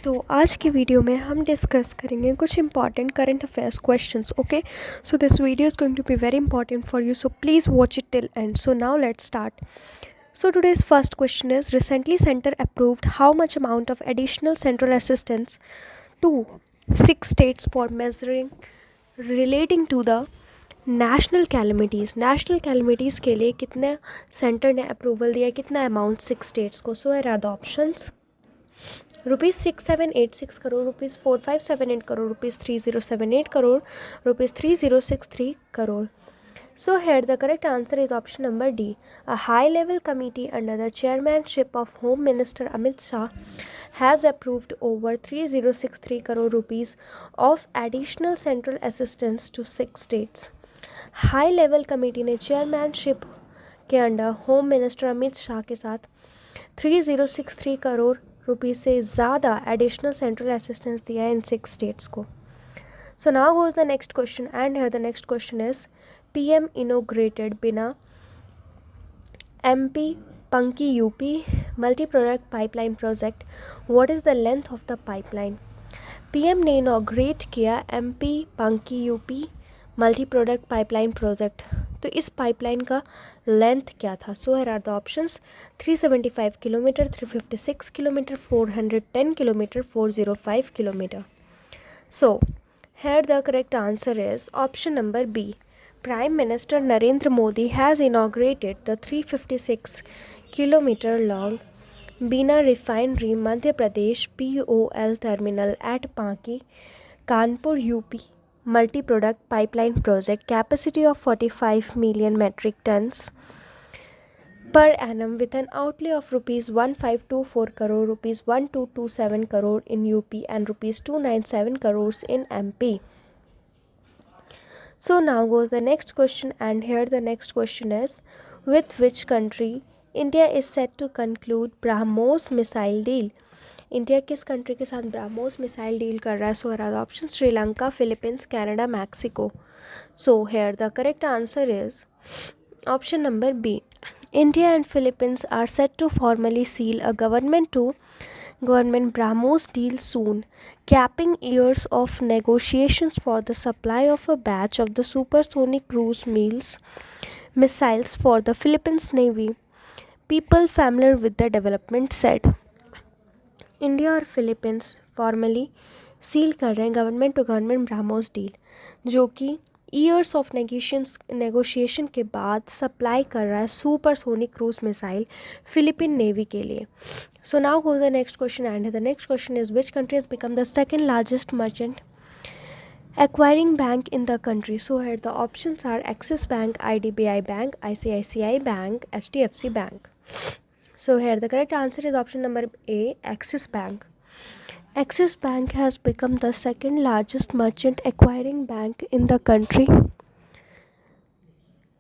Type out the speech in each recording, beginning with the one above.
तो आज की वीडियो में हम डिस्कस करेंगे कुछ important current affairs questions. Okay, so this video is going to be very important for you, so please watch it till end. So now let's start. So today's first question is, recently center approved how much amount of additional central assistance to 6 states for measuring relating to the national calamities के लिए कितने centre ने approval दिया, कितना amount 6 states को. So are the options: ₹6786 crore, ₹4578 crore, ₹3078 crore, ₹3063 crore. So here the correct answer is option number D. A high-level committee under the chairmanship of Home Minister Amit Shah has approved over 3063 crore rupees of additional central assistance to 6 states. High-level committee ने chairmanship के under home minister Amit Shah के साथ 3063 crore rupees से ज़्यादा additional central assistance दिया है इन 6 states को. So now goes the next question, and here the next question is, PM inaugurated Bina MP Panki UP multi-product pipeline project. What is the length of the pipeline? PM ने inaugurate किया MP Panki UP multi-product pipeline project. तो इस pipeline का length क्या था? So here are the options: 375 kilometre, 356 kilometre, 410 kilometre, 405 kilometre. So here the correct answer is option number B. Prime Minister Narendra Modi has inaugurated the 356 kilometer long Bina Refinery Madhya Pradesh POL terminal at Panki, Kanpur UP multi-product pipeline project, capacity of 45 million metric tons per annum with an outlay of ₹1524 crore, ₹1227 crore in UP and ₹297 crores in MP. So now goes the next question, and here the next question is, with which country India is set to conclude BrahMos missile deal? India किस country के साथ BrahMos missile deal कर रहा है? So are the option: Sri Lanka, Philippines, Canada, Mexico. So here the correct answer is option number B. India and Philippines are set to formally seal a government BrahMos deal soon, capping years of negotiations for the supply of a batch of the supersonic cruise missiles for the Philippines Navy. People familiar with the development said. India और Philippines formally seal कर रहे हैं government to government BrahMos deal, जो कि years of negotiation के बाद supply कर रहा है supersonic cruise missile Philippine navy के लिए. सो now goes the next question, and the next question is, which country has become the second largest merchant acquiring bank in the country? So here the options are Axis Bank, IDBI Bank, ICICI Bank, HDFC Bank. So here the correct answer is option number A, Axis Bank. Axis Bank has become the second largest merchant acquiring bank in the country,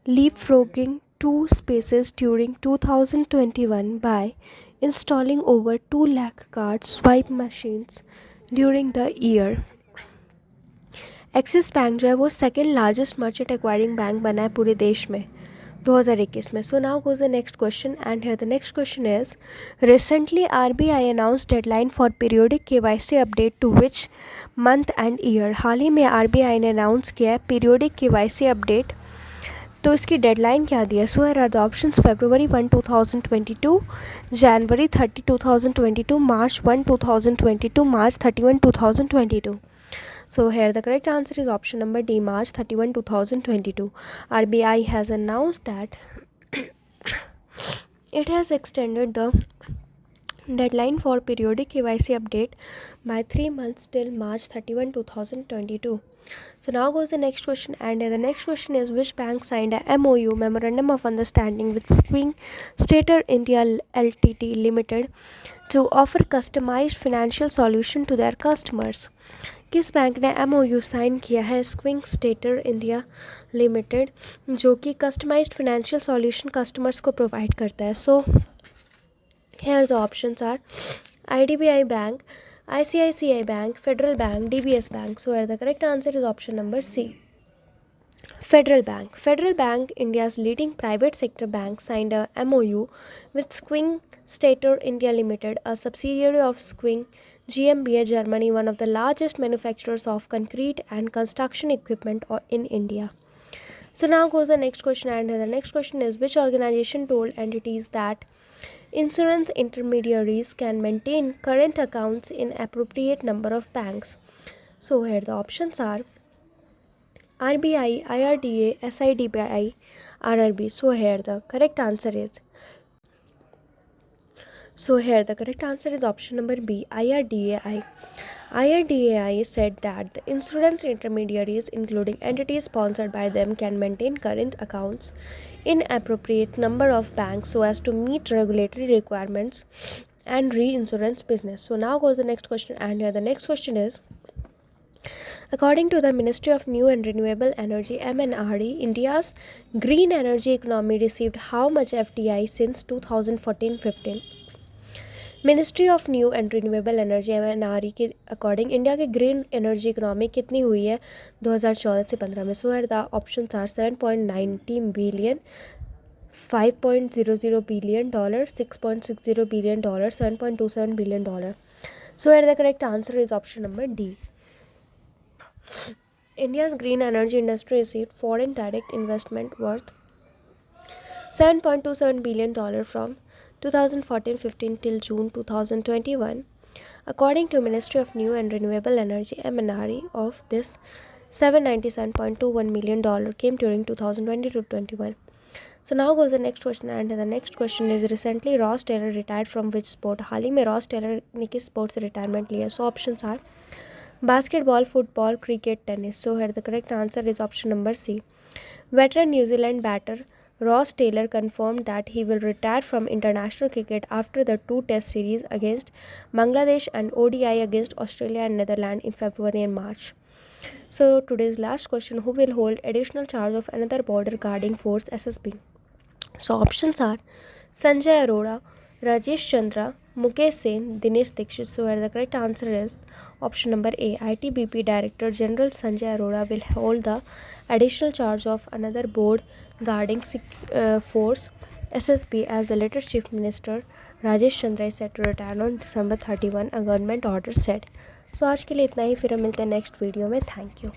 leapfrogging two spaces during 2021 by installing over 2 lakh card swipe machines during the year. Axis bank जो है वो second largest merchant acquiring bank बना है पूरे देश में 2021 में. So now goes the next question, and here the next question is, recently RBI announce deadline for periodic KYC update to which month and year? हाल ही में RBI ने अनाउंस किया है पीरियोडिक KYC अपडेट, तो इसकी डेडलाइन क्या दी है? So here are the options: February 1, 2022, January 30, 2022, March 1, 2022, March 31, 2022. So here the correct answer is option number D, March 31, 2022. RBI has announced that it has extended the deadline for periodic KYC update by 3 months till March 31, 2022. So now goes the next question, and the next question is, which bank signed a MOU, Memorandum of Understanding, with Swing Stater India Ltd Limited to offer customized financial solution to their customers? किस bank ने MOU sign किया है swing stator India limited, जो कि customised financial solution customers को provide करता है? So here the options are IDBI bank, ICICI bank, federal bank, DBS bank. So here the correct answer is option number C, Federal Bank, India's leading private sector bank, signed a MOU with Swing Stater India Limited, a subsidiary of Swing GmbH Germany, one of the largest manufacturers of concrete and construction equipment in India. So now goes the next question, and the next question is, which organization told entities that insurance intermediaries can maintain current accounts in appropriate number of banks? So here the options are RBI, IRDA, SIDBI, RRB. So here the correct answer is option number B, IRDAI. IRDAI said that the insurance intermediaries, including entities sponsored by them, can maintain current accounts in appropriate number of banks so as to meet regulatory requirements and reinsurance business. So now goes the next question, and here the next question is, according to the Ministry of New and Renewable Energy (MNRE), India's green energy economy received how much FDI since 2014-15? Ministry of new and renewable energy MNRE के according India के green energy economy कितनी हुई है 2014 से 15 में? So the option are 7.90 billion, $5.00 billion, $6.60 billion, $7.27 billion. So here the correct answer is option number D. India's green energy industry received foreign direct investment worth $7.27 billion from 2014-15 till June 2021. According to Ministry of New and Renewable Energy (MNRE), of this, $797.21 million came during 2020-21. So now goes the next question, and the next question is, recently Ross Taylor retired from which sport? हाल ही में Ross Taylor ने किस sport से retirement लिया? So options are basketball, football, cricket, tennis. So here the correct answer is option number C. Veteran New Zealand batter Ross Taylor confirmed that he will retire from international cricket after the 2-test series against Bangladesh and ODI against Australia and Netherlands in February and March. So today's last question, who will hold additional charge of another border guarding force SSB? So options are Sanjay Arora, Rajesh Chandra, Mukesh Sen, Dinesh Dixit. So here the correct answer is option number A. ITBP Director General Sanjay Arora will hold the additional charge of another board guarding force SSB, as the latest Chief Minister Rajesh Chandra is set to retire on December 31, a government order said. So आज के लिए इतना ही, फिर हम मिलते हैं next video में. Thank you.